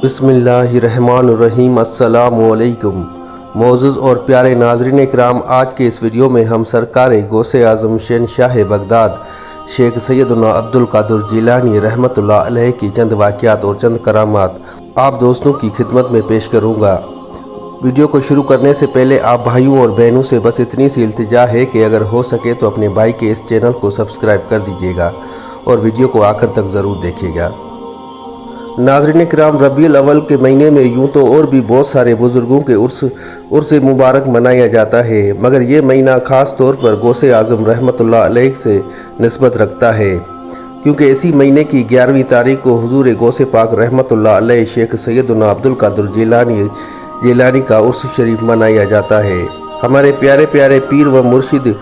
बिस्मिल्लाहिर्रहमानिर्रहीम। अस्सलाम वालेकुम। मोअज़्ज़ज़ और प्यारे नाज़रीन इकराम, आज के इस वीडियो में हम सरकार गौसे आज़म शहंशाह बगदाद शेख सैयदना अब्दुल कादिर जिलानी रहमतुल्लाह अलैह की चंद वाक़यात और चंद करामात आप दोस्तों की खिदमत में पेश करूँगा। वीडियो को शुरू करने से पहले आप भाइयों और बहनों से बस इतनी सी इल्तिजा है कि अगर हो सके तो अपने भाई के इस चैनल को सब्सक्राइब कर दीजिएगा और वीडियो को आखिर तक ज़रूर देखिएगा। नाज़रीन किराम, रबीउल अव्वल के महीने में यूँ तो और भी बहुत सारे बुज़ुर्गों के उर्स मुबारक मनाया जाता है, मगर ये महीना ख़ास तौर पर गौसे आज़म रहमतुल्लाह अलैह से निस्बत रखता है, क्योंकि इसी महीने की 11वीं तारीख को हुज़ूर गौसे पाक रहमतुल्लाह अलैह शेख सैयदना अब्दुल कादिर जिलानी का उर्स शरीफ मनाया जाता है। हमारे प्यारे प्यारे पीर व मुर्शिद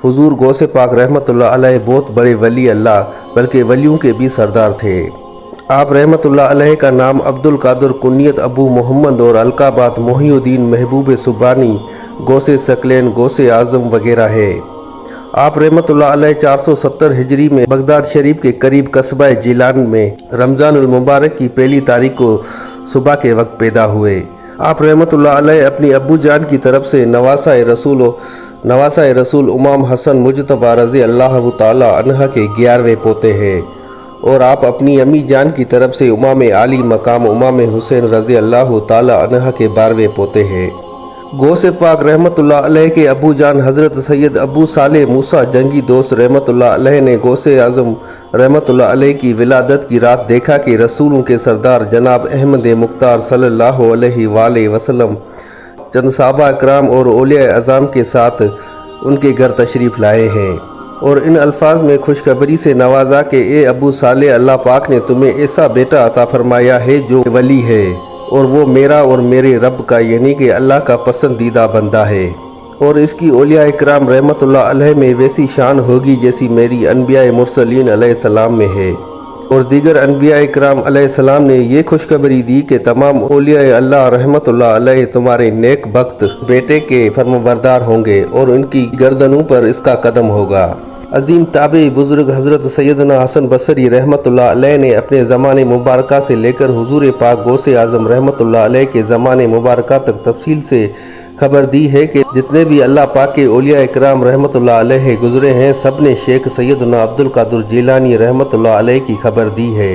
हुज़ूर गौसे पाक रहमतुल्लाह अलैह बहुत बड़े वली अल्लाह बल्कि वलियों के भी सरदार थे। आप रहमतुल्लाह अलैह का नाम अब्दुल कादिर, कुनियत अबू मोहम्मद और अलकाबात मोहिउद्दीन, महबूब सुबानी, गौसे सकलैन, गौसे आज़म वगैरह है। आप रहमतुल्लाह अलैह 470 हिजरी में बगदाद शरीफ के करीब कस्बा जिलान में रमज़ानुल मुबारक की पहली तारीख को सुबह के वक्त पैदा हुए। आप रहमतुल्लाह अलैह अपनी अब्बू जान की तरफ से नवासा रसूल इमाम हसन मुजतबा रज़ी अल्लाह ताला अन्हा के 11वें पोते हैं, और आप अपनी अम्मी जान की तरफ से इमाम आली मकाम इमाम हुसैन रज़ी अल्लाह ताला अन्हा के 12वें पोते हैं। गौसे पाक रहमतुल्लाह अलैह के अबू जान हज़रत सैयद अबू साले मूसा जंगी दोस्त रहमतुल्लाह अलैह ने गौसे आज़म रहमतुल्लाह अलैह की विलादत की रात देखा कि रसूलों के सरदार जनाब अहमद मुख्तार सल्लल्लाहु अलैहि वसल्लम चंद सहाबा इकराम और औलिया अज़ाम के साथ उनके घर तशरीफ़ लाए हैं, और इन अल्फाज में खुशखबरी से नवाजा कि ए अबू साले, अल्लाह पाक ने तुम्हें ऐसा बेटा अता फरमाया है जो वली है, और वो मेरा और मेरे रब का यानी कि अल्लाह का पसंदीदा बंदा है, और इसकी औलिया इकराम रहमतुल्लाह अलैह में वैसी शान होगी जैसी मेरी अनबिया मुरसलीन अलैहिस्सलाम में है। और दीगर अनबिया इकराम अलैहिस्सलाम ने ये खुशखबरी दी कि तमाम औलिया अल्लाह रहमतुल्लाह अलैह तुम्हारे नेक बख्त बेटे के फर्माबरदार होंगे और उनकी गर्दनों पर इसका कदम होगा। अजीम ताबी बुज़ुर्ग हज़रत सैयदना हसन बसरी रहमतुल्लाह अलैह ने अपने ज़माने मुबारका से लेकर हुज़ूर पाक गौसे आज़म रहमतुल्लाह अलैह के ज़माने मुबारका तक तफसील से खबर दी है कि जितने भी अल्लाह पाक के औलिया इकराम रहमतुल्लाह अलैह गुज़रे हैं, सब ने शेख सैयदना अब्दुल कादिर जिलानी रहमतुल्लाह अलैह की खबर दी है।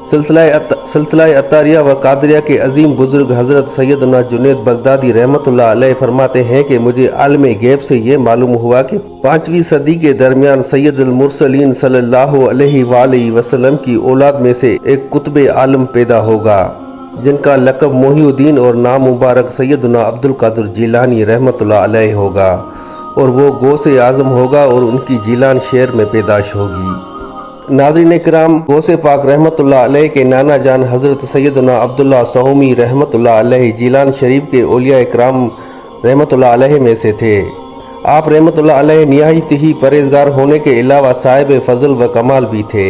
सिलसिला अतारिया व कादरिया के अजीम बुज़ुर्ग हज़रत सैयदना जुनैद बगदादी रहमतुल्लाह अलैह फरमाते हैं कि मुझे आलम गैब से ये मालूम हुआ कि 5वीं सदी के दरमियान सैयदुल मुरसलीन सल्लल्लाहु अलैहि वसल्लम की औलाद में से एक कुतुब आलम पैदा होगा, जिनका लक़ब मोहिउद्दीन और नाम मुबारक सैयदना अब्दुल कादिर जिलानी रहमतुल्लाह अलैह होगा, और वो गौसे आज़म होगा और उनकी जिलान शहर में पैदाश होगी। नाज़रीन किराम, गौसे पाक रहमतुल्लाह अलैह के नाना जान हज़रत सैयदना अब्दुल्ला सहमी रहमतुल्लाह अलैह जिलान शरीफ के औलिया इकराम रहमतुल्लाह अलैह में से थे। आप रहमतुल्लाह अलैह निहायत ही परहेज़गार होने के अलावा साहिब फ़ज़ल व कमाल भी थे।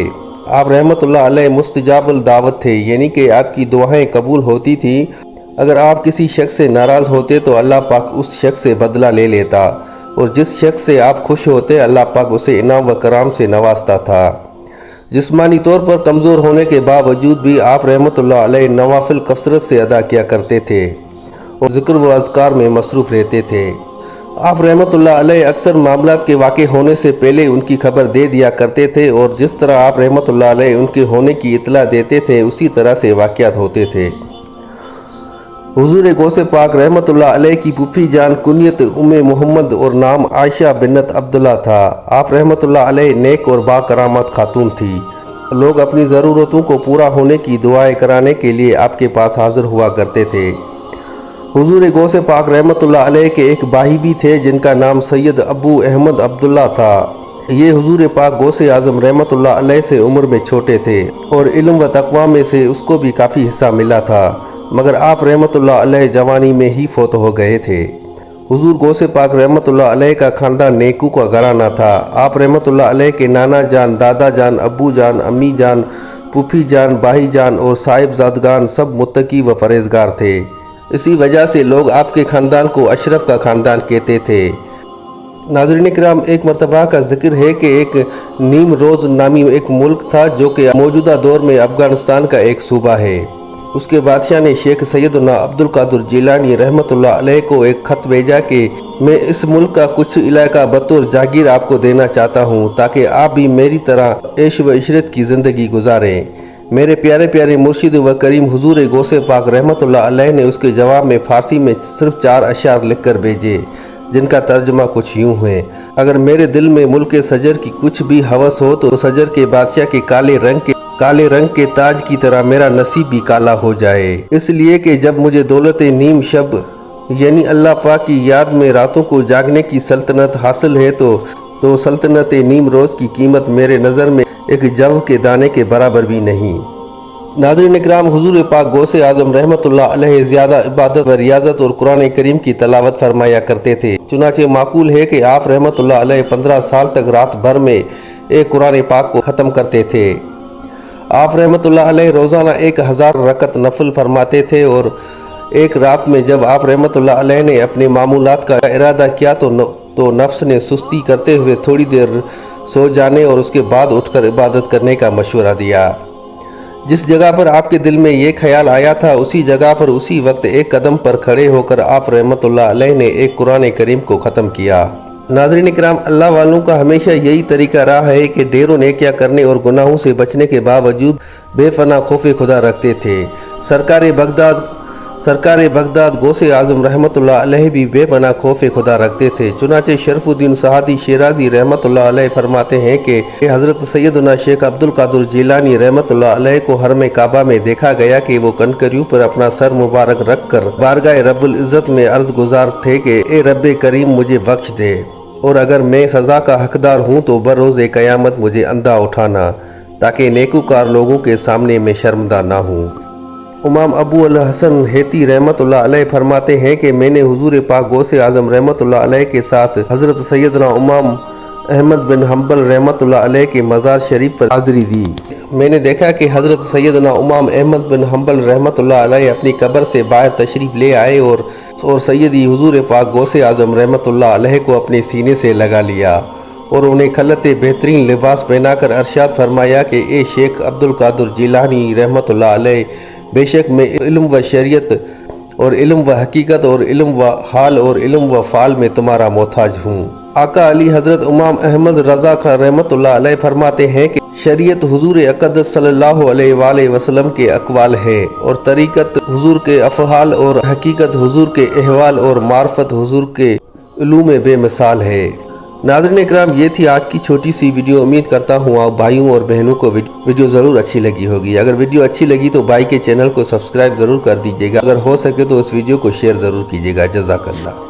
आप रहमतुल्लाह अलैह मुस्तजाबुल दावत थे, यानी कि आपकी दुआएं कबूल होती थी। अगर आप किसी शख्स से नाराज़ होते तो अल्लाह पाक उस शख्स से बदला ले लेता, और जिस शख्स से आप खुश होते अल्लाह पाक उसे इनाम व कराम से नवाजता था। जिस्मानी तौर पर कमज़ोर होने के बावजूद भी आप रहमतुल्लाह अलैह नवाफिल कसरत से अदा किया करते थे और ज़िक्र व अज़कार में मसरूफ़ रहते थे। आप रहमतुल्लाह अलैह अक्सर मामलात के वाक़े होने से पहले उनकी खबर दे दिया करते थे, और जिस तरह आप रहमतुल्लाह अलैह उनके होने की इत्तला देते थे उसी तरह से वाक़यात होते थे। हुज़ूर गौसे पाक रहमतुल्लाह अलैह की फूफी जान कुनियत उम्मे मोहम्मद और नाम आयशा बिन्नत अब्दुल्ला था। आप रहमतुल्लाह अलैह नेक और बाकरामत खातून थी। लोग अपनी ज़रूरतों को पूरा होने की दुआएं कराने के लिए आपके पास हाज़िर हुआ करते थे। हुज़ूर गौसे पाक रहमतुल्लाह अलैह के एक भाई भी थे जिनका नाम सैयद अबू अहमद अब्दुल्ला था। ये हुज़ूर पाक गौसे आज़म रहमतुल्लाह अलैह से उम्र में छोटे थे और इल्म व तक़वा में से उसको भी काफ़ी हिस्सा मिला था, मगर आप रहमतुल्लाह अलैह जवानी में ही फौत हो गए थे। हुज़ूर गौसे पाक रहमतुल्लाह अलैह का ख़ानदान नेकू का घराना था। आप रहमतुल्लाह अलैह के नाना जान, दादा जान, अब्बू जान, अम्मी जान, फूफी जान, भाई जान और साहिबजादगान सब मुत्तकी व परहेज़गार थे। इसी वजह से लोग आपके ख़ानदान को अशरफ का ख़ानदान कहते थे। नाज़रीन किराम, एक मरतबा का जिक्र है कि एक नीम रोज़ नामी एक मुल्क था जो कि मौजूदा दौर में अफ़गानिस्तान का एक सूबा है। اس کے بادشاہ نے شیخ سیدنا عبدالقادر جیلانی رحمۃ اللہ علیہ کو ایک خط بھیجا کہ میں اس ملک کا کچھ علاقہ بطور جاگیر آپ کو دینا چاہتا ہوں تاکہ آپ بھی میری طرح عیش و عشرت کی زندگی گزاریں۔ میرے پیارے پیارے مرشد و کریم حضور غوث پاک رحمۃ اللہ علیہ نے اس کے جواب میں فارسی میں صرف 4 اشعار لکھ کر بھیجے، جن کا ترجمہ کچھ یوں ہے: اگر میرے دل میں ملک سجر کی کچھ بھی ہوس ہو تو سجر کے بادشاہ کے کالے رنگ کے تاج کی طرح میرا نصیب بھی کالا ہو جائے، اس لیے کہ جب مجھے دولت نیم شب یعنی اللہ پاک کی یاد میں راتوں کو جاگنے کی سلطنت حاصل ہے تو سلطنت نیم روز کی قیمت میرے نظر میں ایک جو کے دانے کے برابر بھی نہیں۔ ناظرین اکرام، حضور پاک غوث اعظم رحمۃ اللہ علیہ زیادہ عبادت و ریاضت اور قرآن کریم کی تلاوت فرمایا کرتے تھے، چنانچہ معقول ہے کہ آپ رحمۃ اللہ علیہ 15 سال تک رات بھر میں ایک قرآن پاک کو ختم کرتے تھے۔ آپ رحمۃ اللہ علیہ روزانہ 1000 رکعت نفل فرماتے تھے، اور ایک رات میں جب آپ رحمۃ اللہ علیہ نے اپنے معمولات کا ارادہ کیا تو نفس نے سستی کرتے ہوئے تھوڑی دیر سو جانے اور اس کے بعد اٹھ کر عبادت کرنے کا مشورہ دیا۔ جس جگہ پر آپ کے دل میں یہ خیال آیا تھا اسی جگہ پر اسی وقت ایک قدم پر کھڑے ہو کر آپ رحمۃ اللہ علیہ نے ایک قرآن کریم کو ختم کیا۔ ناظرین اکرام، اللہ والوں کا ہمیشہ یہی طریقہ رہا ہے کہ ڈھیر و نیکیاں کرنے اور گناہوں سے بچنے کے باوجود بے پناہ خوف خدا رکھتے تھے۔ سرکار بغداد غوث اعظم رحمۃ اللہ علیہ بھی بے پناہ خوف خدا رکھتے تھے، چنانچہ شرف الدین سعدی شیرازی رحمۃ اللہ علیہ فرماتے ہیں کہ حضرت سیدنا شیخ عبدالقادر جیلانی رحمۃ اللہ علیہ کو حرم کعبہ میں دیکھا گیا کہ وہ کنکریوں پر اپنا سر مبارک رکھ کر بارگاہ رب العزت میں عرض گزار تھے کہ اے رب کریم مجھے بخش دے، اور اگر میں سزا کا حقدار ہوں تو بروز قیامت مجھے اندھا اٹھانا تاکہ نیکوکار لوگوں کے سامنے میں شرمندہ نہ ہوں۔ امام ابو الحسن حیتی رحمۃ اللہ علیہ فرماتے ہیں کہ میں نے حضور پاک غوث اعظم رحمۃ اللہ علیہ کے ساتھ حضرت سیدنا امام احمد بن حنبل رحمۃ اللہ علیہ کے مزار شریف پر حاضری دی۔ میں نے دیکھا کہ حضرت سیدنا امام احمد بن حنبل رحمۃ اللہ علیہ اپنی قبر سے باہر تشریف لے آئے اور سیدی حضور پاک غوث اعظم رحمۃ اللہ علیہ کو اپنے سینے سے لگا لیا اور انہیں خلعت بہترین لباس پہنا کر ارشاد فرمایا کہ اے شیخ عبدالقادر جیلانی رحمۃ اللہ علیہ، بے شک میں علم و شریعت اور علم و حقیقت اور علم و حال اور علم و فعال میں تمہارا محتاج ہوں۔ آقا علی حضرت امام احمد رضا خان رحمۃ اللہ علیہ فرماتے ہیں کہ شریعت حضور اقدس صلی اللہ علیہ وآلہ وسلم کے اقوال ہے، اور طریقت حضور کے افعال اور حقیقت حضور کے احوال اور معرفت حضور کے علوم بے مثال ہے۔ ناظرین اکرام، یہ تھی آج کی چھوٹی سی ویڈیو۔ امید کرتا ہوں آپ بھائیوں اور بہنوں کو ویڈیو ضرور اچھی لگی ہوگی۔ اگر ویڈیو اچھی لگی تو بھائی کے چینل کو سبسکرائب ضرور کر دیجیے گا، اگر ہو سکے تو اس ویڈیو کو شیئر ضرور کیجیے گا۔ جزاک اللہ۔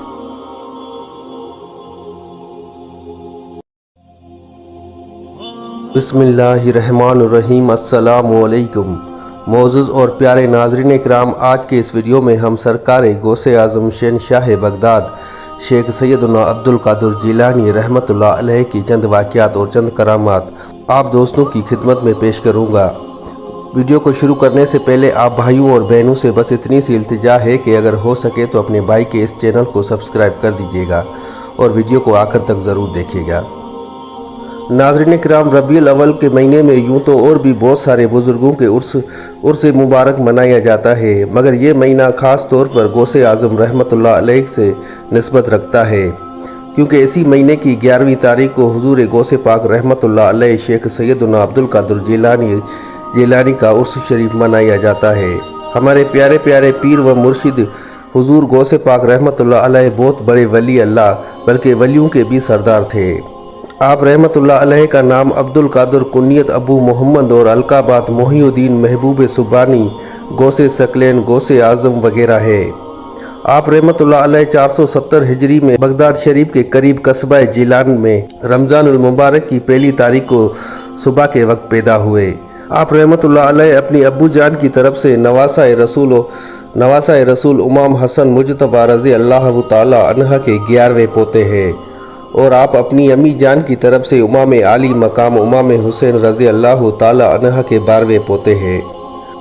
بسم اللہ الرحمن الرحیم۔ السلام علیکم معزز اور پیارے ناظرین اکرام، آج کے اس ویڈیو میں ہم سرکار غوث اعظم شہنشاہ بغداد شیخ سیدنا عبدالقادر جیلانی رحمۃ اللہ علیہ کی چند واقعات اور چند کرامات آپ دوستوں کی خدمت میں پیش کروں گا۔ ویڈیو کو شروع کرنے سے پہلے آپ بھائیوں اور بہنوں سے بس اتنی سی التجا ہے کہ اگر ہو سکے تو اپنے بھائی کے اس چینل کو سبسکرائب کر دیجیے گا اور ویڈیو کو آخر تک ضرور دیکھیے گا۔ ناظرین اکرام، ربیع الاول کے مہینے میں یوں تو اور بھی بہت سارے بزرگوں کے عرس مبارک منایا جاتا ہے، مگر یہ مہینہ خاص طور پر غوث اعظم رحمۃ اللہ علیہ سے نسبت رکھتا ہے، کیونکہ اسی مہینے کی 11ویں تاریخ کو حضور غوث پاک رحمۃ اللہ علیہ شیخ سیدنا عبدالقادر جیلانی کا عرس شریف منایا جاتا ہے۔ ہمارے پیارے پیارے پیر و مرشد حضور غوث پاک رحمۃ اللہ علیہ بہت بڑے ولی اللہ بلکہ ولیوں کے بھی سردار تھے۔ آپ رحمۃ اللہ علیہ کا نام عبدالقادر، کنیت ابو محمد اور القابات محی الدین، محبوب سبحانی، غوث ثقلین، غوث اعظم وغیرہ ہے۔ آپ رحمۃ اللہ علیہ 470 ہجری میں بغداد شریف کے قریب قصبہ جیلان میں رمضان المبارک کی 1 تاریخ کو صبح کے وقت پیدا ہوئے۔ آپ رحمۃ اللہ علیہ اپنی ابو جان کی طرف سے نواسہ رسول امام حسن مجتبی رضی اللہ تعالی عنہ کے 11ویں پوتے ہیں، اور آپ اپنی امی جان کی طرف سے امام عالی مقام امام حسین رضی اللہ تعالی عنہ کے 12ویں پوتے ہیں۔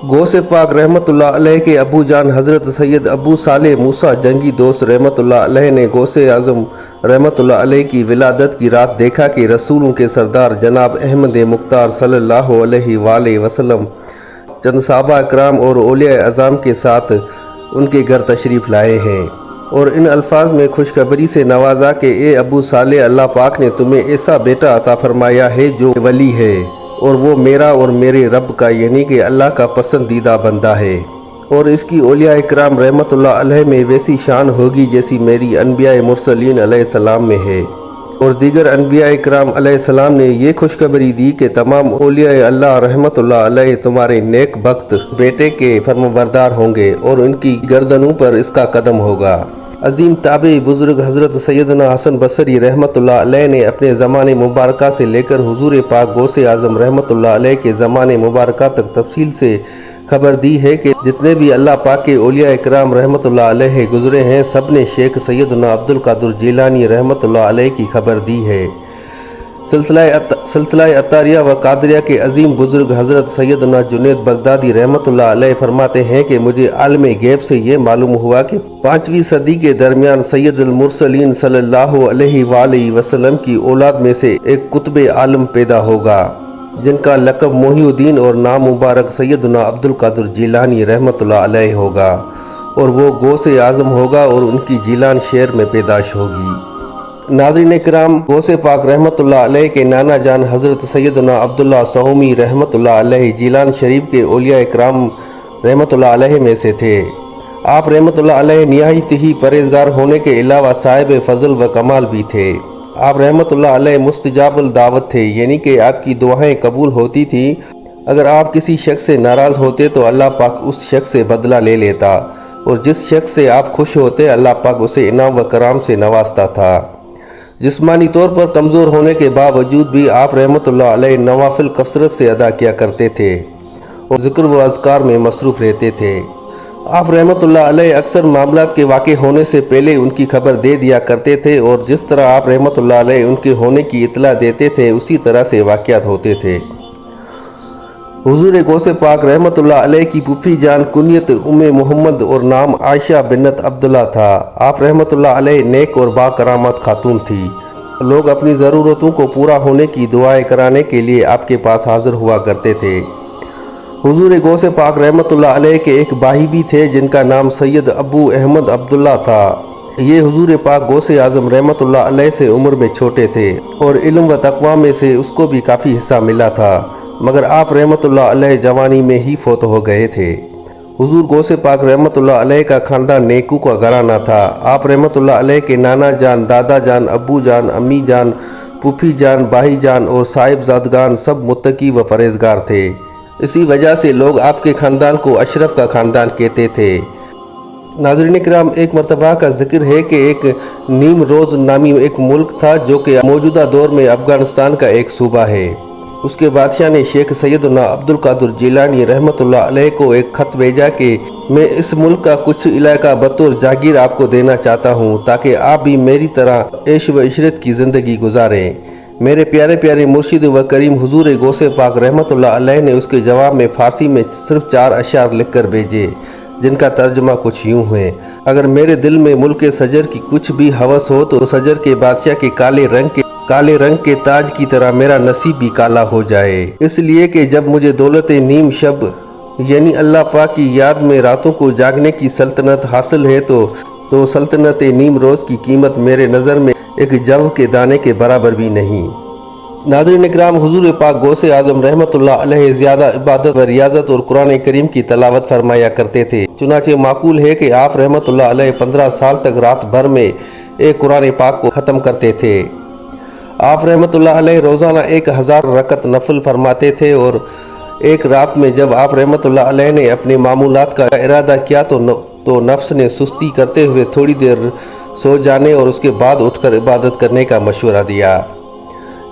غوث پاک رحمۃ اللہ علیہ کے ابو جان حضرت سید ابو صالح موسیٰ جنگی دوست رحمۃ اللہ علیہ نے غوث اعظم رحمۃ اللہ علیہ کی ولادت کی رات دیکھا کہ رسولوں کے سردار جناب احمد مختار صلی اللہ علیہ وآلہ وسلم चंद सहाबा इकराम और औलिया अज़ाम के साथ उनके घर तशरीफ़ लाए हैं और इन अल्फाज में खुशखबरी से नवाजा कि ए अबू साले, अल्लाह पाक ने तुम्हें ऐसा बेटा अता फरमाया है जो वली है और वो मेरा और मेरे रब का यानी कि अल्लाह का पसंदीदा बंदा है और इसकी औलिया इकराम रहमतुल्लाह अलैह में वैसी शान होगी जैसी मेरी अनबिया मुरसलीन अलैहिस्सलाम में है। और दीगर अनबिया इकराम अलैहिस्सलाम ने ये खुशखबरी दी कि तमाम औलिया अल्लाह रहमतुल्लाह अलैह तुम्हारे नेक बख्त बेटे के फर्माबरदार होंगे और उनकी गर्दनों पर इसका कदम होगा। अजीम ताबी बुज़ुर्ग हज़रत सैयदना हसन बसरी रहमतुल्लाह अलैह ने अपने ज़माने मुबारका से लेकर हुजूर पाक गौसे आज़म रहमतुल्लाह अलैह के ज़माने मुबारका तक तफसील से खबर दी है कि जितने भी अल्लाह पाक के औलिया इकराम रहमतुल्लाह अलैह गुज़रे हैं सब ने शेख सैयदना अब्दुल कादिर जिलानी रहमतुल्लाह अलैह की खबर दी है। सिलसिला अतारिया व कादरिया के अजीम बुज़ुर्ग हज़रत सैयदना जुनैद बगदादी रहमतुल्लाह अलैह फरमाते हैं कि मुझे आलम गैब से ये मालूम हुआ कि 5वीं सदी के दरमियान सैयदुल मुरसलीन सल्लल्लाहु अलैहि वसल्लम की औलाद में से एक कुतुब आलम पैदा होगा जिनका लक़ब मोहिउद्दीन और नाम मुबारक सैयदना अब्दुल कादिर जिलानी रहमतुल्लाह अलैह होगा और वो गौसे आज़म होगा और उनकी जिलान शहर में पैदाश होगी। नाज़रीन किराम, गौसे पाक रहमतुल्लाह अलैह के नाना जान हज़रत सैयदना अब्दुल्ला सहमी रहमतुल्लाह अलैह जिलान शरीफ के औलिया इकराम रहमतुल्लाह अलैह में से थे। आप रहमतुल्लाह अलैह निहायत ही परहेज़गार होने के अलावा साहिब फ़ज़ल व कमाल भी थे। आप रहमतुल्लाह अलैह मुस्तजाबुल दावत थे, यानी कि आपकी दुआएं कबूल होती थी। अगर आप किसी शख्स से नाराज़ होते तो अल्लाह पाक उस शख्स से बदला ले लेता और जिस शख्स से आप खुश होते अल्लाह पाक उसे इनाम व कराम से नवाजता था। जिस्मानी तौर पर कमज़ोर होने के बावजूद भी आप रहमतुल्लाह अलैह नवाफिल कसरत से अदा किया करते थे और ज़िक्र व अज़कार में मसरूफ़ रहते थे। आप रहमतुल्लाह अलैह अक्सर मामलात के वाक़े होने से पहले उनकी खबर दे दिया करते थे और जिस तरह आप रहमतुल्लाह अलैह उनके होने की इत्तला देते थे उसी तरह से वाक़यात होते थे। हुजूर गौसे पाक रहमतुल्लाह अलैह की फूफी जान कुनियत उम्मे मोहम्मद और नाम आयशा बिन्नत अब्दुल्ला था। आप रहमतुल्लाह अलैह नेक और बाकरामत खातून थी। लोग अपनी ज़रूरतों को पूरा होने की दुआएं कराने के लिए आपके पास हाज़िर हुआ करते थे। हुजूर गौसे पाक रहमतुल्लाह अलैह के एक भाई भी थे जिनका नाम सैयद अबू अहमद अब्दुल्ला था। ये हुजूर पाक गौसे आज़म रहमतुल्लाह अलैह से उम्र में छोटे थे और इल्म व तक़वा में से उसको भी काफ़ी हिस्सा मिला था, मगर आप रहमतुल्लाह अलैह जवानी में ही फौत हो गए थे। हुजूर गौसे पाक रहमतुल्लाह अलैह का ख़ानदान नेकू का घराना था। आप रहमतुल्लाह अलैह के नाना जान, दादा जान, अब्बू जान, अम्मी जान, फूफी जान, भाई जान और साहिबजादगान सब मुत्तकी व परहेज़गार थे। इसी वजह से लोग आपके ख़ानदान को अशरफ का ख़ानदान कहते थे। नाज़रीन किराम, एक मरतबा का ज़िक्र है कि एक नीमरोज़ नामी एक मुल्क था जो कि मौजूदा दौर में अफ़गानिस्तान का एक सूबा है। उसके बादशाह ने शेख सैयदना अब्दुल कादिर जिलानी रहमतुल्लाह अलैह को एक ख़त भेजा कि मैं इस मुल्क का कुछ इलाका बतौर जागीर आपको देना चाहता हूँ ताकि आप भी मेरी तरह ऐश व इशरत की ज़िंदगी गुजारें। मेरे प्यारे प्यारे मुर्शिद व करीम हुजूर गौसे पाक रहमतुल्लाह अलैह ने उसके जवाब में फ़ारसी में सिर्फ 4 अशार लिख कर भेजे जिनका तर्जुमा कुछ यूँ है। अगर मेरे दिल में मुल्क सजर की कुछ भी हवस हो तो सजर के बादशाह के काले रंग के ताज की तरह मेरा नसीब भी काला हो जाए, इसलिए कि जब मुझे दौलत नीम शब यानी अल्लाह पाक की याद में रातों को जागने की सल्तनत हासिल है तो सल्तनत नीम रोज़ की कीमत मेरे नज़र में एक जव के दाने के बराबर भी नहीं। नाज़रीन इकराम, हुजूर पाक गौसे आज़म रहमतुल्लाह अलैह ज़्यादा इबादत व रियाजत और कुरान करीम की तलावत फरमाया करते थे। चुनाचे माकूल है कि आप रहमतुल्लाह अलैह 15 साल तक रात भर में एक कुरान पाक को ख़त्म करते थे। आप रहमतुल्लाह अलैह रोज़ाना 1000 रकत नफल फरमाते थे और एक रात में जब आप रहमतुल्लाह अलैह ने अपने मामूलात का इरादा किया तो नफ्स ने सुस्ती करते हुए थोड़ी देर सो जाने और उसके बाद उठकर इबादत करने का मशवरा दिया।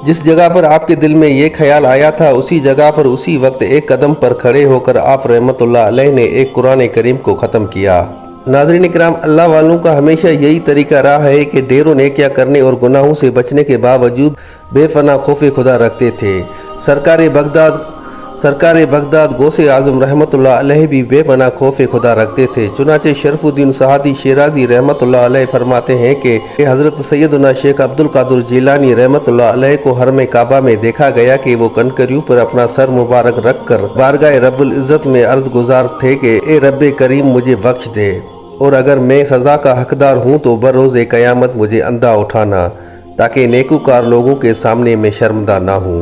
जिस जगह पर आपके दिल में ये ख्याल आया था उसी जगह पर उसी वक्त एक कदम पर खड़े होकर आप रहमतुल्लाह अलैह ने एक कुरान करीम को ख़त्म किया। नाज़रीन इकराम, अल्लाह वालों का हमेशा यही तरीका रहा है कि ढेरों नेकियां करने और गुनाहों से बचने के बावजूद बेफना खौफ खुदा रखते थे। सरकार बगदाद सरकार बगदाद गौसे आज़म रहमतुल्लाह अलैह भी बेपनाह खौफ खुदा रखते थे। चुनाचे शरफुद्दीन सहादी शिराजी रहमतुल्लाह अलैह फरमाते हैं कि हज़रत सैयदना शेख अब्दुल कादिर जिलानी रहमतुल्लाह अलैह को हरम काबा में देखा गया कि वो कनकरियों पर अपना सर मुबारक रख कर बारगाह रब्बुल इज़्ज़त में अर्ज़ गुज़ार थे कि ए रब्बे करीम मुझे बख्श दे, और अगर मैं सज़ा का हकदार हूँ तो बरोज़े क़यामत मुझे अंधा उठाना, ताकि नेकूकार लोगों के सामने मैं शर्मदा ना हूँ।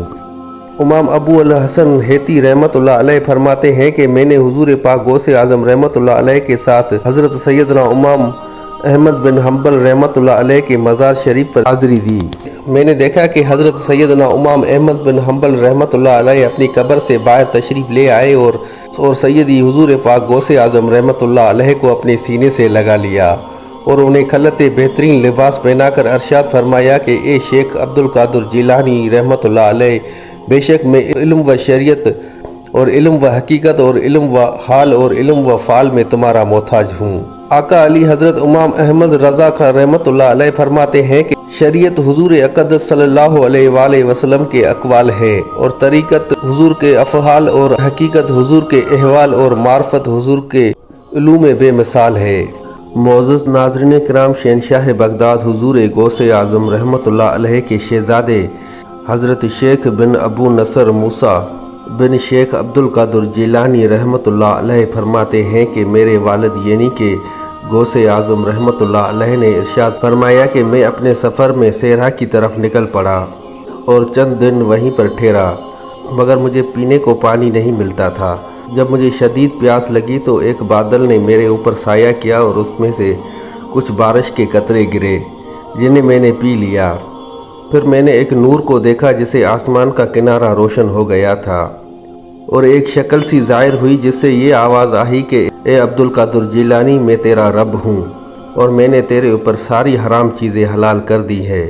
इमाम अबू अल हसन हेती रहमतुल्लाह अलैह फरमाते हैं कि मैंने हुजूर पाक गौसे आज़म रहमतुल्लाह अलैह के साथ हज़रत सैयदना इमाम अहमद बिन हम्बल रहमतुल्लाह अलैह के मज़ार शरीफ पर हाज़री दी। मैंने देखा कि हज़रत सैयदना इमाम अहमद बिन हम्बल रहमतुल्लाह अलैह अपनी कब्र से बाहर तशरीफ़ ले आए और सैयदी हुजूर पाक गौसे आज़म रहमतुल्लाह अलैह को अपने सीने से लगा लिया और उन्हें खलते बेहतरीन लिबास पहनाकर अरशाद फरमाया कि ए शेख अब्दुल कादिर जिलानी रहमतुल्लाह अलैह, बेशक मैं इल्म व शरीयत और इल्म व हकीकत और इल्म व हाल और इल्म व फ़ाल में तुम्हारा मोहताज हूँ। आका अली हज़रत इमाम अहमद रज़ा खान रहमतुल्लाह अलैह फरमाते हैं कि शरीयत हुजूर अक़दस सल्लल्लाहु अलैहि वसल्लम के अक़वाल है और तरीक़त हुजूर के अफ़हाल और हकीकत हुजूर के अहवाल और मार्फत हुजूर के इल्म बेमिसाल है। मोअज़्ज़ज़ नाज़रीन किराम, शहंशाह बगदाद हुजूर गौसे आज़म रहमतुल्लाह अलैह के शहज़ादे हज़रत शेख बिन अबू नसर मूसा बिन शेख अब्दुल कादिर जिलानी रहमतुल्लाह अलैह फरमाते हैं कि मेरे वालिद यानी कि गौसे आज़म रहमतुल्लाह अलैह ने इरशाद फरमाया कि मैं अपने सफ़र में सेहरा की तरफ निकल पड़ा और चंद दिन वहीं पर ठहरा, मगर मुझे पीने को पानी नहीं मिलता था। जब मुझे शदीद प्यास लगी तो एक बादल ने मेरे ऊपर साया किया और उसमें से कुछ बारिश के कतरे गिरे, जिन्हें मैंने पी लिया। फिर मैंने एक नूर को देखा जिसे आसमान का किनारा रोशन हो गया था और एक शक्ल सी ज़ाहिर हुई जिससे ये आवाज़ आई कि ए अब्दुल कादिर जिलानी, मैं तेरा रब हूँ और मैंने तेरे ऊपर सारी हराम चीज़ें हलाल कर दी है।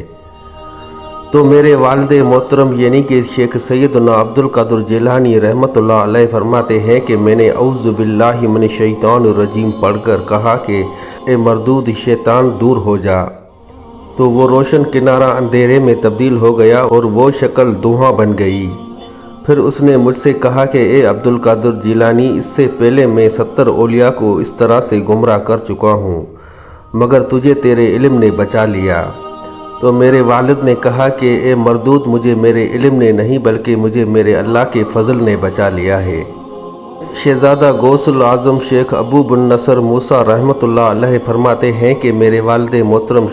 तो मेरे वालिद मोहतरम यानी कि शेख सैयदना अब्दुल कादिर जिलानी रहमतुल्लाह अलैह फरमाते हैं कि मैंने औज़ु बिल्लाहि मिनश शैतानिर रजीम पढ़कर कहा कि ए मरदूद शैतान दूर हो जा, तो वो रोशन किनारा अंधेरे में तब्दील हो गया और वो शक्ल धुआं बन गई। फिर उसने मुझसे कहा कि ए अब्दुल कादिर जिलानी, इससे पहले मैं 70 औलिया को इस तरह से गुमराह कर चुका हूँ, मगर तुझे तेरे इल्म ने बचा लिया। तो मेरे वालिद ने कहा कि ए मरदूद, मुझे मेरे इल्म ने नहीं बल्कि मुझे मेरे अल्लाह के फजल ने बचा लिया है। शहज़ादा गौसुल आज़म शेख अबू बिन नसर मूसा रहमतुल्लाह अलैह फरमाते हैं कि मेरे वालिद मोहतरम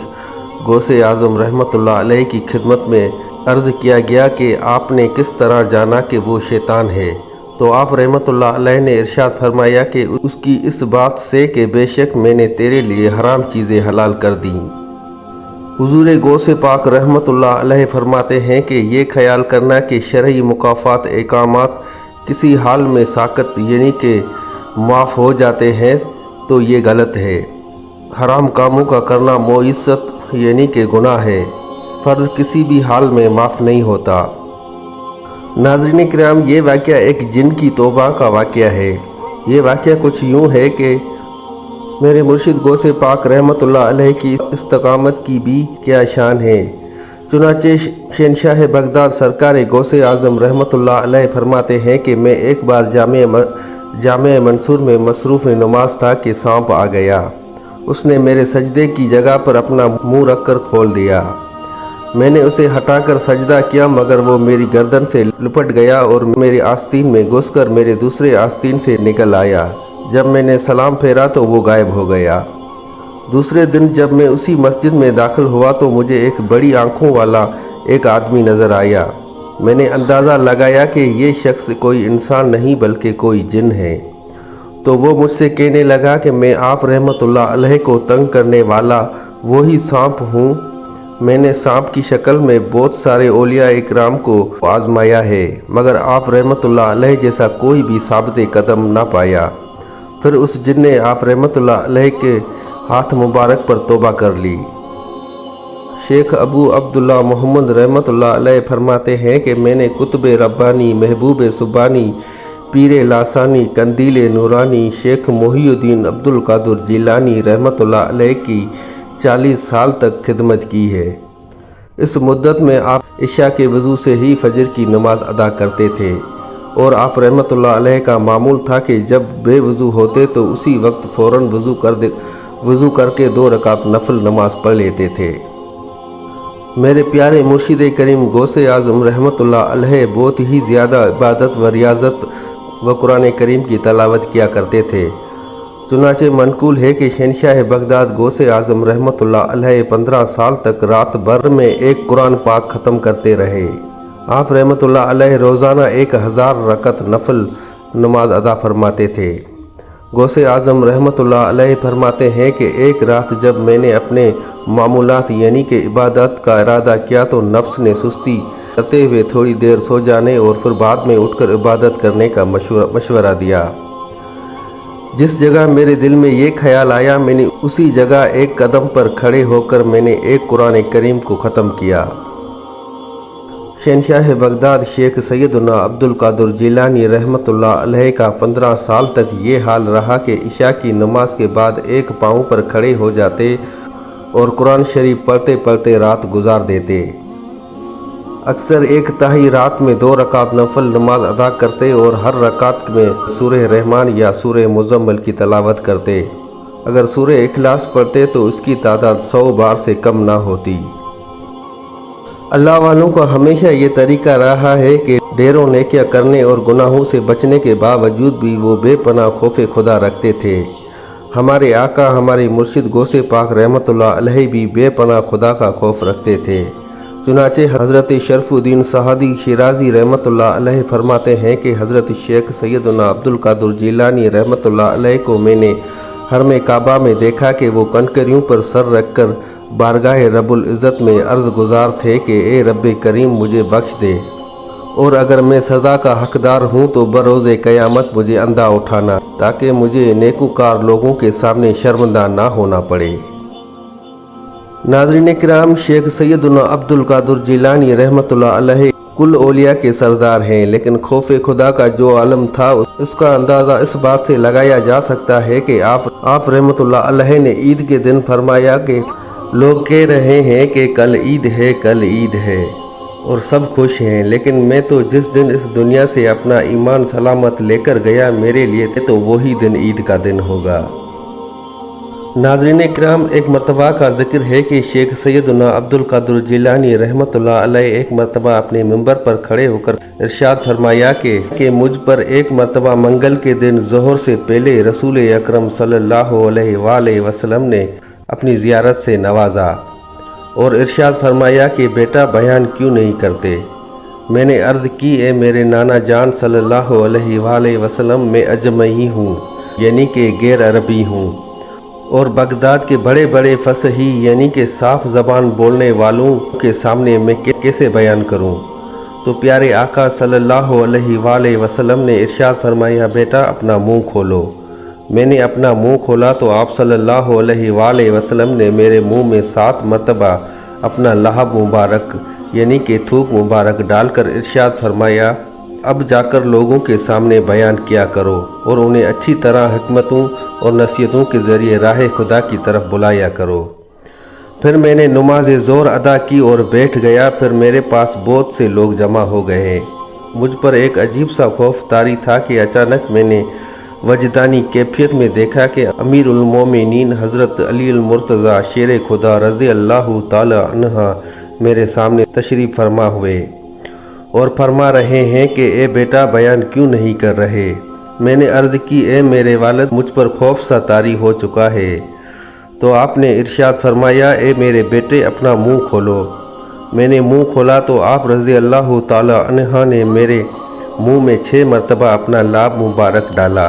गौसे आज़म रहमतुल्लाह अलैह की खिदमत में अर्ज़ किया गया कि आपने किस तरह जाना कि वो शैतान है, तो आप रहमतुल्लाह अलैह ने इरशाद फरमाया कि उसकी इस बात से कि बेशक मैंने तेरे लिए हराम चीज़ें हलाल कर दी। हुजूर गौसे पाक रहमतुल्लाह अलैह फरमाते हैं कि ये ख्याल करना कि शरई मुकाफ़ात एकामात किसी हाल में साकत यानी कि माफ़ हो जाते हैं तो ये गलत है। हराम कामों का करना मोइज़्ज़त यानी कि गुनाह है, फ़र्ज़ किसी भी हाल में माफ़ नहीं होता। नाज़रीन किराम, ये वाक़या एक जिन की तौबा का वाक़या है। ये वाक़या कुछ यूँ है कि मेरे मुर्शिद गौसे पाक रहमतुल्लाह अलैह की इस्तकामत की भी क्या शान है। चुनाचे शहंशाह बगदाद सरकार गौसे आज़म रहमतुल्लाह अलैह फरमाते हैं कि मैं एक बार जामे मंसूर में मसरूफ़ नमाज था कि सांप आ गया। उसने मेरे सजदे की जगह पर अपना मुंह रखकर खोल दिया। मैंने उसे हटाकर सजदा किया, मगर वो मेरी गर्दन से लिपट गया और मेरे आस्तीन में घुसकर मेरे दूसरे आस्तीन से निकल आया। जब मैंने सलाम फेरा तो वो गायब हो गया। दूसरे दिन जब मैं उसी मस्जिद में दाखिल हुआ तो मुझे एक बड़ी आंखों वाला एक आदमी नज़र आया। मैंने अंदाज़ा लगाया कि ये शख्स कोई इंसान नहीं बल्कि कोई जिन है। तो वो मुझसे कहने लगा कि मैं आप रहमतुल्लाह अलैह को तंग करने वाला वही सांप हूँ। मैंने सांप की शक्ल में बहुत सारे औलिया इकराम को आजमाया है, मगर आप रहमतुल्लाह अलैह जैसा कोई भी साबित कदम ना पाया। फिर उस जिन ने आप रहमतुल्लाह अलैह के हाथ मुबारक पर तौबा कर ली। शेख अबू अब्दुल्ला मोहम्मद रहमतुल्लाह अलैह फरमाते हैं कि मैंने कुतुब रब्बानी, महबूब सुबानी, पीर लासानी, कंदील नूरानी, शेख मोहिउद्दीन अब्दुल कादिर जिलानी रहमतुल्लाह अलैह की 40 साल तक खिदमत की है। इस मुद्दत में आप इशा के वज़ू से ही फजर की नमाज अदा करते थे اور آپ रहमतुल्लाह अलैह का मामूल था कि जब बेवज़ू होते तो उसी वक्त फ़ौरन वज़ू करके 2 रकात नफल नमाज पढ़ लेते थे। मेरे प्यारे मुर्शिद करीम गौसे आज़म रहमतुल्लाह अलैह बहुत ही ज़्यादा इबादत व रियाज़त व कुरान करीम की तलावत किया करते थे। चुनाचे मनकूल है कि शहंशाह बगदाद गौसे आज़म रहमतुल्लाह अलैह 15 साल तक रात भर में एक कुरान पाक ख़त्म करते रहे। आप रहमतुल्लाह अलैह रोज़ाना 1000 रकत नफल नमाज अदा फरमाते थे। गौसे आज़म रहमतुल्लाह अलैह फरमाते हैं कि एक रात जब मैंने अपने मामूलात यानी कि इबादत का इरादा किया तो नफ्स ने सुस्ती करते हुए थोड़ी देर सो जाने और फिर बाद में उठकर इबादत करने का मशवरा दिया। जिस जगह मेरे दिल में ये ख्याल आया मैंने उसी जगह एक कदम पर खड़े होकर मैंने एक कुरान करीम को ख़त्म किया। शहंशाह बगदाद शेख सैयदना अब्दुल कादिर जिलानी रहमतुल्लाह अलैह का 15 साल तक ये हाल रहा कि इशा की नमाज के बाद एक पाँव पर खड़े हो जाते और कुरान शरीफ पढ़ते पढ़ते रात गुजार देते। अक्सर एक ताही रात में 2 रकात नफल नमाज अदा करते और हर रकात में सूरह रहमान या सूरह मुज़म्मिल की तलावत करते। अगर सूरह इखलास पढ़ते तो उसकी तादाद 100 बार से कम ना होती। अल्लाह वालों का हमेशा ये तरीका रहा है कि ढेरों नेकियां करने और गुनाहों से बचने के बावजूद भी वो बेपनाह खौफ खुदा रखते थे। हमारे आका हमारे मुर्शिद गौसे पाक रहमतुल्लाह अलैह भी बेपनाह खुदा का खौफ रखते थे। चुनाचे हज़रत शरफुद्दीन सहादी शिराजी रहमतुल्लाह अलैह फरमाते हैं कि हज़रत शेख सैयदना अब्दुल कादिर जिलानी रहमतुल्लाह अलैह को मैंने हरम काबा में देखा कि वो कनकरियों पर सर रखकर बारगाह रब्बुल इज़्ज़त में अर्ज़ गुज़ार थे कि ए रब्बे करीम मुझे बख्श दे और अगर मैं सज़ा का हकदार हूँ तो बरोज़े क़यामत मुझे अंधा उठाना ताकि मुझे नेकूकार लोगों के सामने शर्मिंदा ना होना पड़े। नाज़रीन किराम, शेख सैयदना अब्दुल कादिर जिलानी रहमतुल्लाह अलैह कुल औलिया के सरदार हैं, लेकिन खौफ खुदा का जो आलम था उसका अंदाज़ा इस बात से लगाया जा सकता है कि आप रहमतुल्लाह अलैह ने ईद के दिन फरमाया कि लोग कह रहे हैं कि कल ईद है, कल ईद है और सब खुश हैं, लेकिन मैं तो जिस दिन इस दुनिया से अपना ईमान सलामत लेकर गया मेरे लिए तो वही दिन ईद का दिन होगा। नाज़रीन इकराम, एक मरतबा का जिक्र है कि शेख सैयदना अब्दुल कादिर जिलानी रहमतुल्लाह अलैह एक मरतबा अपने मिंबर पर खड़े होकर इरशाद फरमाया कि मुझ पर एक मरतबा मंगल के दिन ज़ोहर से पहले रसूल अकरम सल्लल्लाहु अलैहि वसल्लम ने अपनी ज़ियारत से नवाजा और इरशाद फरमाया कि बेटा बयान क्यों नहीं करते। मैंने अर्ज़ की, ए मेरे नाना जान सल्लल्लाहु अलैहि वसल्लम मैं अजमी हूँ यानी कि गैर अरबी हूँ और बगदाद के बड़े बड़े फसही यानी कि साफ ज़बान बोलने वालों के सामने मैं कैसे बयान करूं। तो प्यारे आका सल्लल्लाहु अलैहि वसल्लम ने इरशाद फरमाया, बेटा अपना मुंह खोलो। मैंने अपना मुंह खोला तो आप सल्लल्लाहु अलैहि वसल्लम ने मेरे मुंह में 7 मरतबा अपना लहब मुबारक यानी कि थूक मुबारक डालकर इरशाद फरमाया, अब जाकर लोगों के सामने बयान किया करो और उन्हें अच्छी तरह हिकमतों और नसीहतों के ज़रिए राह खुदा की तरफ बुलाया करो। फिर मैंने नमाज ज़ोहर अदा की और बैठ गया। फिर मेरे पास बहुत से लोग जमा हो गए। मुझ पर एक अजीब सा खौफ तारी था कि अचानक मैंने वजदानी कैफियत में देखा कि अमीरुल मोमिनीन हज़रत अली मुर्तज़ा शेर खुदा रज़ी अल्लाह ताला अन्हा मेरे सामने तशरीफ़ फरमा हुए और फरमा रहे हैं कि ए बेटा बयान क्यों नहीं कर रहे। मैंने अर्ज़ की, ए मेरे वालिद मुझ पर खौफ सा तारी हो चुका है। तो आपने इरशाद फरमाया, ए मेरे बेटे अपना मुंह खोलो। मैंने मुंह खोला तो आप रज़ी अल्लाह ताला अन्हा ने मेरे मुंह में 6 मरतबा अपना लाभ मुबारक डाला।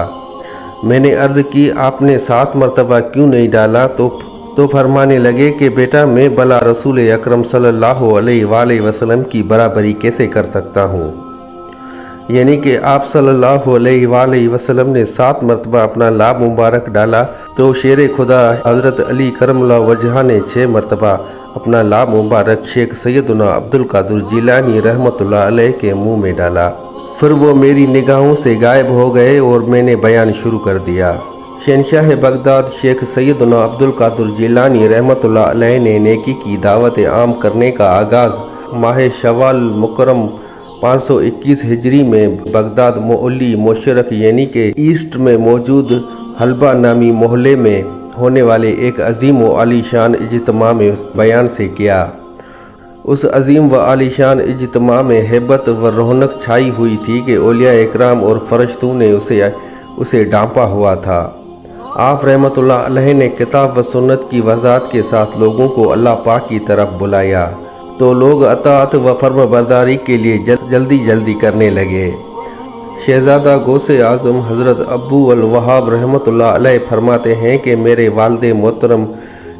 मैंने अर्ज़ की, आपने 7 मरतबा क्यों नहीं डाला। तो फरमाने लगे कि बेटा मैं भला रसूल अकरम सल्लल्लाहु अलैहि वसल्लम की बराबरी कैसे कर सकता हूँ। यानी कि आप सल्लल्लाहु अलैहि वसल्लम ने 7 मरतबा अपना लाभ मुबारक डाला तो शेर खुदा हज़रत अली करमल्लाहु वजहा ने 6 मरतबा अपना लाभ मुबारक शेख सैयदना अब्दुल कादिर जिलानी रहमतुल्लाह अलैह के मुँह में डाला। फिर वो मेरी निगाहों से गायब हो गए और मैंने बयान शुरू कर दिया। शहंशाह बगदाद शेख सैयदना अब्दुल कादिर जिलानी रहमतुल्लाह अलैह ने नेकी की दावत आम करने का आगाज़ माह शवाल मुकर्रम 521 हिजरी में बगदाद मौली मोशरक यानी कि ईस्ट में मौजूद हलबा नामी मोहल्ले में होने वाले एक अजीम व आलीशान इज्तिमा में बयान से किया। उस अजीम व आलीशान इज्तिमा में हैबत व रौनक छाई हुई थी कि औलिया इकराम और फरिश्तों ने उसे ढांपा हुआ था। आप रहमतुल्लाह अलैह ने किताब व सुन्नत की वजाहत के साथ लोगों को अल्लाह पाक की तरफ बुलाया तो लोग अताअत व फर्माबरदारी के लिए जल्दी करने लगे। शहजादा गौसे आज़म हज़रत अबू अल वहाब रहमतुल्लाह अलैह फरमाते हैं कि मेरे वालिद मोहतरम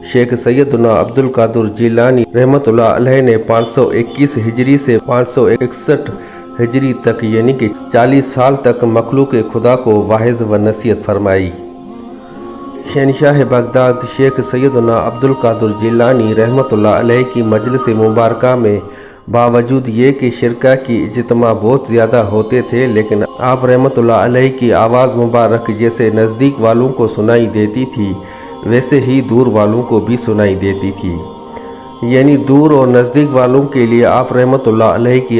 शेख सैयदना अब्दुल कादिर जिलानी रहमतुल्लाह अलैह ने 521 हिजरी से 561 हिजरी तक यानी कि 40 साल तक मखलूक खुदा को वाइज़ व नसीहत फरमाई। शहनशाह बगदाद शेख सैयदना अब्दुल कादिर जिलानी रहमतुल्लाह अलैह की मजलिस मुबारका में बावजूद ये कि शिरका की इज्तिमा बहुत ज़्यादा होते थे, लेकिन आप रहमतुल्लाह अलैह की आवाज़ मुबारक जैसे नज़दीक वालों को सुनाई देती थी वैसे ही दूर वालों को भी सुनाई देती थी। यानी दूर और नज़दीक वालों के लिए आप रहमतुल्लाह अलैह की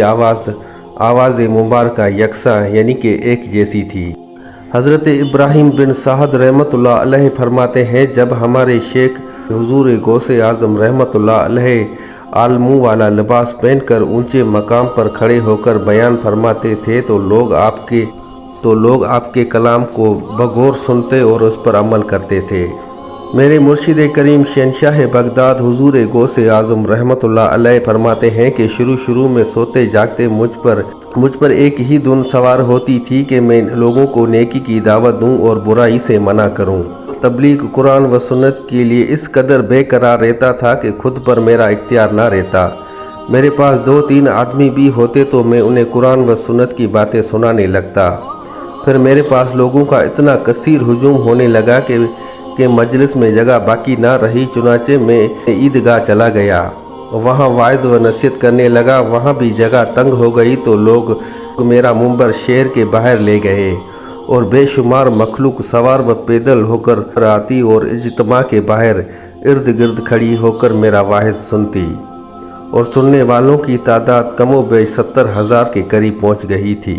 आवाज़ मुबारक यकसा यानी कि एक जैसी थी। हज़रत इब्राहिम बिन साहद रहमतुल्लाह अलैह फरमाते हैं, जब हमारे शेख हुजूर गौसे आज़म रहमतुल्लाह अलैह आलमू वाला लिबास पहनकर ऊंचे मकाम पर खड़े होकर बयान फरमाते थे तो लोग आपके कलाम को बगौर सुनते और उस पर अमल करते थे। मेरे मुर्शिद करीम शहनशाह बगदाद हुजूर गौसे आज़म रहमतुल्लाह अलैह फरमाते हैं कि शुरू में सोते जागते मुझ पर एक ही धुन सवार होती थी कि मैं लोगों को नेकी की दावत दूं और बुराई से मना करूं। तबलीग कुरान व सुन्नत के लिए इस कदर बेकरार रहता था कि खुद पर मेरा इख्तियार ना रहता। मेरे पास 2-3 आदमी भी होते तो मैं उन्हें कुरान व सुन्नत की बातें सुनाने लगता। फिर मेरे पास लोगों का इतना कसीर हुजूम होने लगा कि मजलिस में जगह बाकी ना रही। चुनाचे मैं ईदगाह चला गया, वहाँ वाइज़ व नसीहत करने लगा। वहाँ भी जगह तंग हो गई तो लोग मेरा मुंबर शहर के बाहर ले गए और बेशुमार मखलूक सवार व पैदल होकर आती और इज्तिमा के बाहर इर्द गिर्द खड़ी होकर मेरा वाइज़ सुनती और सुनने वालों की तादाद कमो बेश 70,000 के करीब पहुँच गई थी।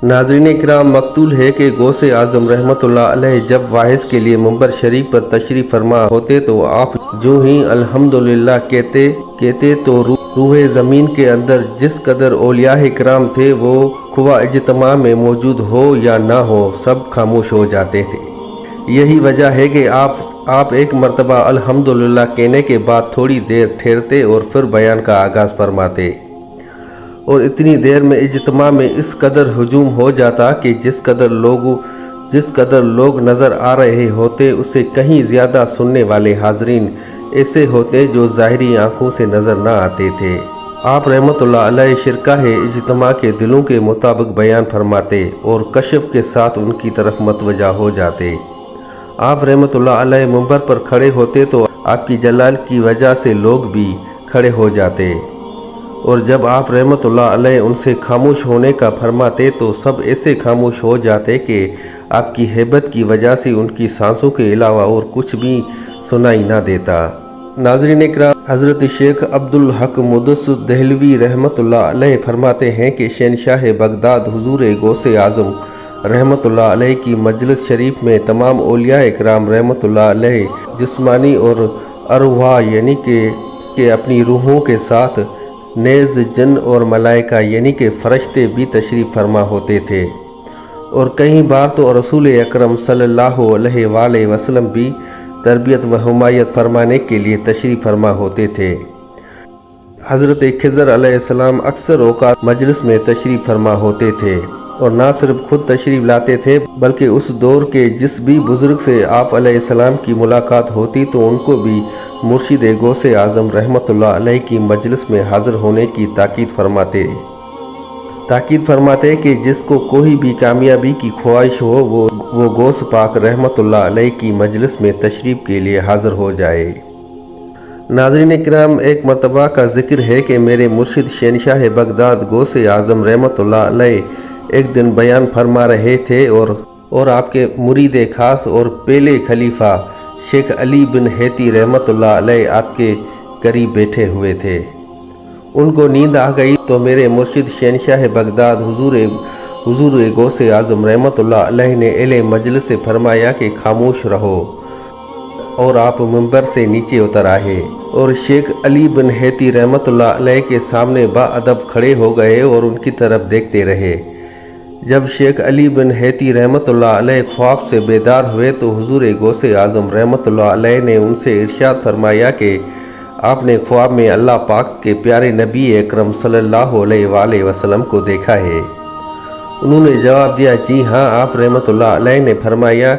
नाज़रीन इकराम, मकतूल है कि गौसे आज़म रहमतुल्लाह अलैह जब वाइज़ के लिए मुंबर शरीफ पर तशरीफ़ फरमा होते तो आप जो ही अल्हम्दुलिल्लाह कहते तो रूहे ज़मीन के अंदर जिस कदर औलिया इकराम थे वो खुआ इज्तिमा में मौजूद हो या ना हो सब खामोश हो जाते थे। यही वजह है कि आप एक मरतबा अल्हम्दुलिल्लाह कहने के बाद थोड़ी देर ठहरते और फिर बयान का आगाज़ फरमाते और इतनी देर में इज्तिमा में इस कदर हुजूम हो जाता कि जिस कदर लोग नज़र आ रहे होते उससे कहीं ज़्यादा सुनने वाले हाजरीन ऐसे होते जो ज़ाहिरी आँखों से नज़र ना आते थे। आप रहमतुल्लाह अलैह शिरका इज्तिमा के दिलों के मुताबिक बयान फरमाते और कशफ के साथ उनकी तरफ मतवजा हो जाते। आप रहमतुल्लाह अलैह मुंबर पर खड़े होते तो आपकी जलाल की वजह से लोग भी खड़े हो जाते और जब आप रहमतुल्लाह अलैह उनसे खामोश होने का फरमाते तो सब ऐसे खामोश हो जाते कि आपकी हैबत की वजह से उनकी सांसों के अलावा और कुछ भी सुनाई ना देता। नाज़रीन इकराम, हज़रत शेख अब्दुल हक मुदस्स दहलवी रहमतुल्लाह अलैह फरमाते हैं कि शहनशाह बगदाद हुजूर गौसे आज़म रहमतुल्लाह अलैह की मजलिस शरीफ में तमाम औलिया इकराम रहमतुल्लाह अलैह जिस्मानी और अरवाह यानी कि अपनी रूहों के साथ नेज़ जिन और मलाइका यानी कि फ़रिश्ते भी तशरीफ़ फरमा होते थे और कई बार तो रसूल अकरम सल्लल्लाहु अलैहि वसल्लम भी तरबियत व हिमायत फरमाने के लिए तशरीफ़ फरमा होते थे। हज़रत खिज़र अलैहिस्सलाम अक्सर औक़ात मजलिस में तशरीफ़ फरमा होते थे और ना सिर्फ खुद तशरीफ़ लाते थे बल्कि उस दौर के जिस भी बुज़ुर्ग से आप अलैहिस्सलाम की मुलाकात होती तो उनको भी मुर्शिद गौसे आज़म रहमतुल्लाह अलैह की मजलिस में हाज़िर होने की ताकीद फरमाते कि जिसको कोई भी कामयाबी की ख्वाहिश हो वो गौस पाक रहमतुल्लाह अलैह की मजलिस में तशरीफ़ के लिए हाज़िर हो जाए। नाज़रीन इकराम, एक मरतबा का ज़िक्र है कि मेरे मुर्शिद शहनशाह बगदाद गौसे आज़म रहमतुल्लाह अलैह एक दिन बयान फरमा रहे थे और आपके मुरीद खास और पहले खलीफा शेख अली बिन हैती रहमतुल्लाह अलैह आपके करीब बैठे हुए थे ان کو نیند آ گئی تو میرے مرشد شہنشاہ بغداد حضور غوث اعظم رحمۃ اللہ علیہ نے اہل مجلس سے فرمایا کہ خاموش رہو، اور آپ منبر سے نیچے اتر آئے اور شیخ علی بن ہیتی رحمۃ اللہ علیہ کے سامنے با ادب کھڑے ہو گئے اور ان کی طرف دیکھتے رہے۔ جب شیخ علی بن ہیتی رحمۃ اللہ علیہ خواب سے بیدار ہوئے تو حضور غوث اعظم رحمۃ اللہ علیہ نے ان سے ارشاد فرمایا کہ آپ نے خواب میں اللہ پاک کے پیارے نبی اکرم صلی اللہ علیہ وآلہ وسلم کو دیکھا ہے؟ انہوں نے جواب دیا، جی ہاں۔ آپ رحمۃ اللہ علیہ نے فرمایا،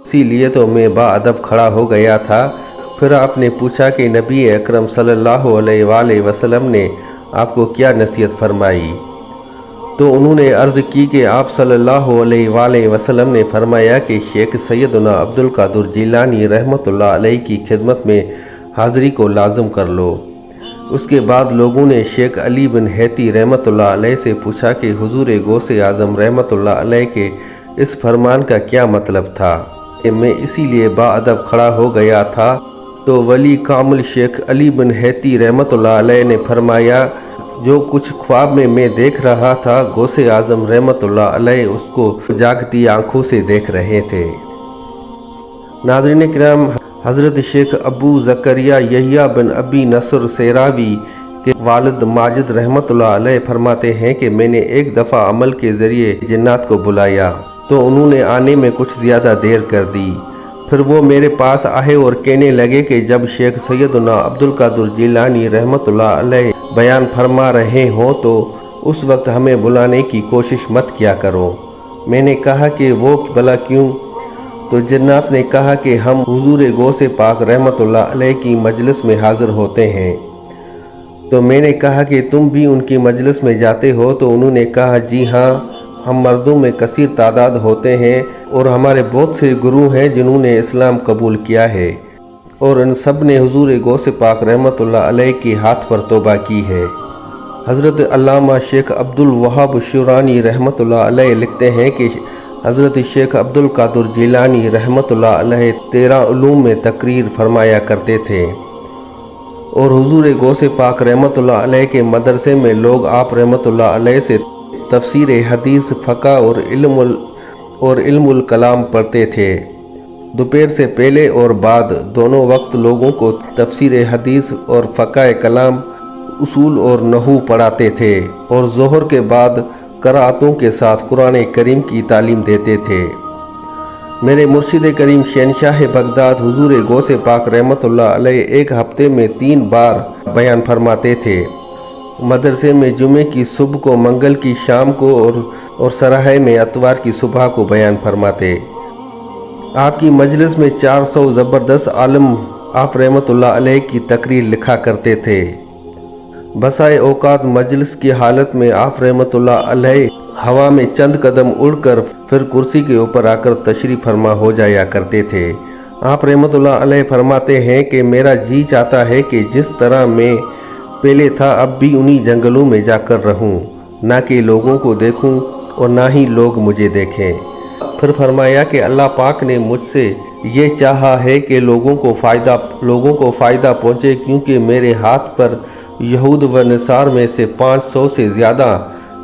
اسی لیے تو میں با ادب کھڑا ہو گیا تھا۔ پھر آپ نے پوچھا کہ نبی اکرم صلی اللہ علیہ وآلہ وسلم نے آپ کو کیا نصیحت فرمائی؟ تو انہوں نے عرض کی کہ آپ صلی اللہ علیہ وآلہ وسلم نے فرمایا کہ شیخ سیدنا عبد القادر جیلانی رحمۃ اللہ علیہ کی خدمت میں حاضری کو لازم کر لو۔ اس کے بعد لوگوں نے شیخ علی بن ہیتی رحمۃ اللہ علیہ سے پوچھا کہ حضور غوث اعظم رحمۃ اللہ علیہ کے اس فرمان کا کیا مطلب تھا کہ میں اسی لیے با ادب کھڑا ہو گیا تھا؟ تو ولی کامل شیخ علی بن ہیتی رحمۃ اللہ علیہ نے فرمایا، جو کچھ خواب میں دیکھ رہا تھا غوث اعظم رحمۃ اللہ علیہ اس کو جاگتی آنکھوں سے دیکھ رہے تھے۔ ناظرین کرام، حضرت شیخ ابو زکریا یحییٰ بن ابی نصر سیراوی کے والد ماجد رحمۃ اللہ علیہ فرماتے ہیں کہ میں نے ایک دفعہ عمل کے ذریعے جنات کو بلایا تو انہوں نے آنے میں کچھ زیادہ دیر کر دی۔ پھر وہ میرے پاس آئے اور کہنے لگے کہ جب شیخ سیدنا عبد القادر جیلانی رحمۃ اللہ علیہ بیان فرما رہے ہوں تو اس وقت ہمیں بلانے کی کوشش مت کیا کرو۔ میں نے کہا کہ وہ بھلا کیوں؟ تو جنات نے کہا کہ ہم حضور غوث پاک رحمۃ اللہ علیہ کی مجلس میں حاضر ہوتے ہیں۔ تو میں نے کہا کہ تم بھی ان کی مجلس میں جاتے ہو؟ تو انہوں نے کہا، جی ہاں، ہم مردوں میں کثیر تعداد ہوتے ہیں اور ہمارے بہت سے گروہ ہیں جنہوں نے اسلام قبول کیا ہے، اور ان سب نے حضور غوث پاک رحمۃ اللہ علیہ کے ہاتھ پر توبہ کی ہے۔ حضرت علامہ شیخ عبد الوہاب شورانی رحمۃ اللہ علیہ لکھتے ہیں کہ حضرت شیخ عبد القادر جیلانی رحمۃ اللہ علیہ 13 علوم میں تقریر فرمایا کرتے تھے، اور حضور غوث پاک رحمۃ اللہ علیہ کے مدرسے میں لوگ آپ رحمۃ اللہ علیہ سے تفسیر حدیث، فقہ اور علم الکلام پڑھتے تھے۔ دوپہر سے پہلے اور بعد دونوں وقت لوگوں کو تفسیر حدیث اور فقہ کلام، اصول اور نحو پڑھاتے تھے، اور ظہر کے بعد قرأتوں کے ساتھ قرآن کریم کی تعلیم دیتے تھے۔ میرے مرشد کریم شہنشاہ بغداد حضور غوث پاک رحمۃ اللہ علیہ ایک ہفتے میں 3 بار بیان فرماتے تھے۔ مدرسے میں جمعے کی صبح کو، منگل کی شام کو اور سراہے میں اتوار کی صبح کو بیان فرماتے۔ آپ کی مجلس میں 400 زبردست عالم آپ رحمۃ اللہ علیہ کی تقریر لکھا کرتے تھے۔ بسائے اوقات مجلس کی حالت میں آپ رحمۃ اللہ علیہ ہوا میں چند قدم اڑ کر پھر کرسی کے اوپر آ کر تشریف فرما ہو جایا کرتے تھے۔ آپ رحمۃ اللہ علیہ فرماتے ہیں کہ میرا جی چاہتا ہے کہ جس طرح میں پہلے تھا اب بھی انہی جنگلوں میں جا کر رہوں، نہ کہ لوگوں کو دیکھوں اور نہ ہی لوگ مجھے دیکھیں۔ پھر فرمایا کہ اللہ پاک نے مجھ سے یہ چاہا ہے کہ لوگوں کو فائدہ پہنچے، کیونکہ میرے ہاتھ پر یہود و نصار میں سے 500 سے زیادہ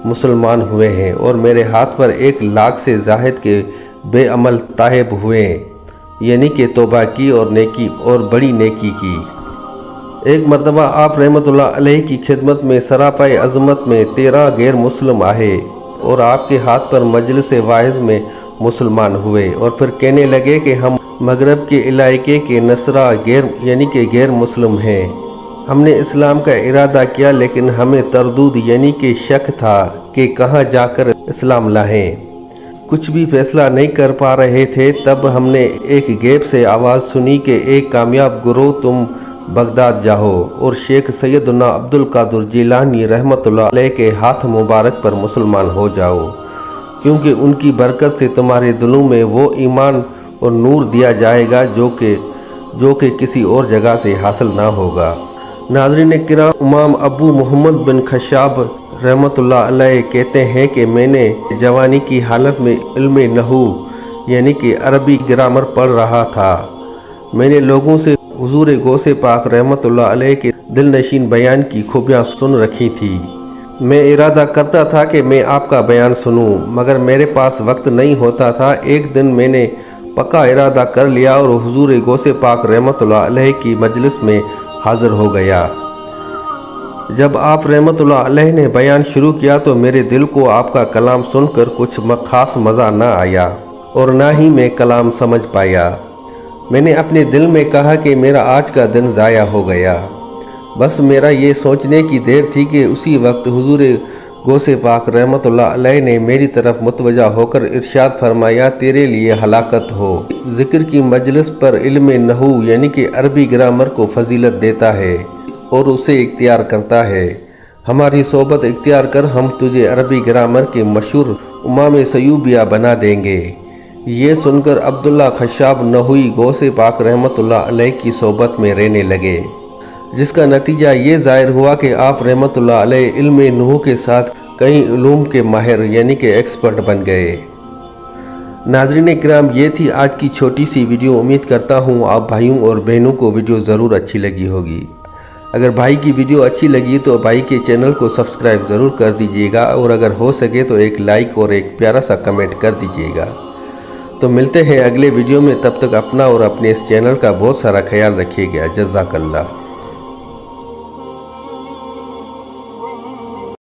مسلمان ہوئے ہیں، اور میرے ہاتھ پر 1 لاکھ سے زائد کے بے عمل تائب ہوئے ہیں، یعنی کہ توبہ کی اور بڑی نیکی کی۔ ایک مرتبہ آپ رحمۃ اللہ علیہ کی خدمت میں سراپائے عظمت میں 13 غیر مسلم آئے اور آپ کے ہاتھ پر مجلس واعظ میں مسلمان ہوئے، اور پھر کہنے لگے کہ ہم مغرب کے علاقے کے نصرہ یعنی کہ غیر مسلم ہیں۔ ہم نے اسلام کا ارادہ کیا، لیکن ہمیں تردد یعنی کہ شک تھا کہ کہاں جا کر اسلام لائیں۔ کچھ بھی فیصلہ نہیں کر پا رہے تھے۔ تب ہم نے ایک غیب سے آواز سنی کہ ایک کامیاب گروہ تم بغداد جاؤ اور شیخ سیدنا عبد القادر جیلانی رحمۃ اللہ علیہ کے ہاتھ مبارک پر مسلمان ہو جاؤ، کیونکہ ان کی برکت سے تمہارے دلوں میں وہ ایمان اور نور دیا جائے گا جو کہ کسی اور جگہ سے حاصل نہ ہوگا۔ ناظرین کرام، امام ابو محمد بن خشاب رحمۃ اللہ علیہ کہتے ہیں کہ میں نے جوانی کی حالت میں علم نحو یعنی کہ عربی گرامر پڑھ رہا تھا۔ میں نے لوگوں سے हुजूर गौस पाक रहमतुल्लाह अलैह के दिलनशीन बयान की खूबियाँ सुन रखी थी। मैं इरादा करता था कि मैं आपका बयान सुनूं, मगर मेरे पास वक्त नहीं होता था। एक दिन मैंने पक्का इरादा कर लिया और हुजूर गौस पाक रहमतुल्लाह अलैह की मजलिस में हाज़िर हो गया। जब आप रहमतुल्लाह अलैह ने बयान शुरू किया तो मेरे दिल को आपका कलाम सुनकर कुछ खास मज़ा ना आया और ना ही मैं कलाम समझ पाया। मैंने अपने दिल में कहा कि मेरा आज का दिन ज़ाया हो गया। बस मेरा ये सोचने की देर थी कि उसी वक्त हुजूर गौस पाक रहमतुल्लाह अलैह ने मेरी तरफ मुतवज्जा होकर इरशाद फरमाया, तेरे लिए हलाकत हो। ज़िक्र की मजलिस पर इल्म नहू यानी कि अरबी ग्रामर को फजीलत देता है और उसे इख्तियार करता है। हमारी सोबत इख्तियार कर, हम तुझे अरबी ग्रामर के मशहूर इमाम सयूबिया बना देंगे। ये सुनकर अब्दुल्ला खशाब नहवी गौस पाक रहमतुल्लाह अलैह की सोबत में रहने लगे, जिसका नतीजा ये ज़ाहिर हुआ कि आप रहमतुल्लाह अलैह इल्म नहू के साथ कई उलूम के माहिर यानी कि एक्सपर्ट बन गए। नाज़रीन किराम, ये थी आज की छोटी सी वीडियो। उम्मीद करता हूँ आप भाइयों और बहनों को वीडियो ज़रूर अच्छी लगी होगी। अगर भाई की वीडियो अच्छी लगी तो भाई के चैनल को सब्सक्राइब ज़रूर कर दीजिएगा और अगर हो सके तो एक लाइक और एक प्यारा सा कमेंट कर दीजिएगा। तो मिलते हैं अगले वीडियो में, तब तक अपना और अपने इस चैनल का बहुत सारा ख्याल रखिएगा। जज़ाकल्लाह।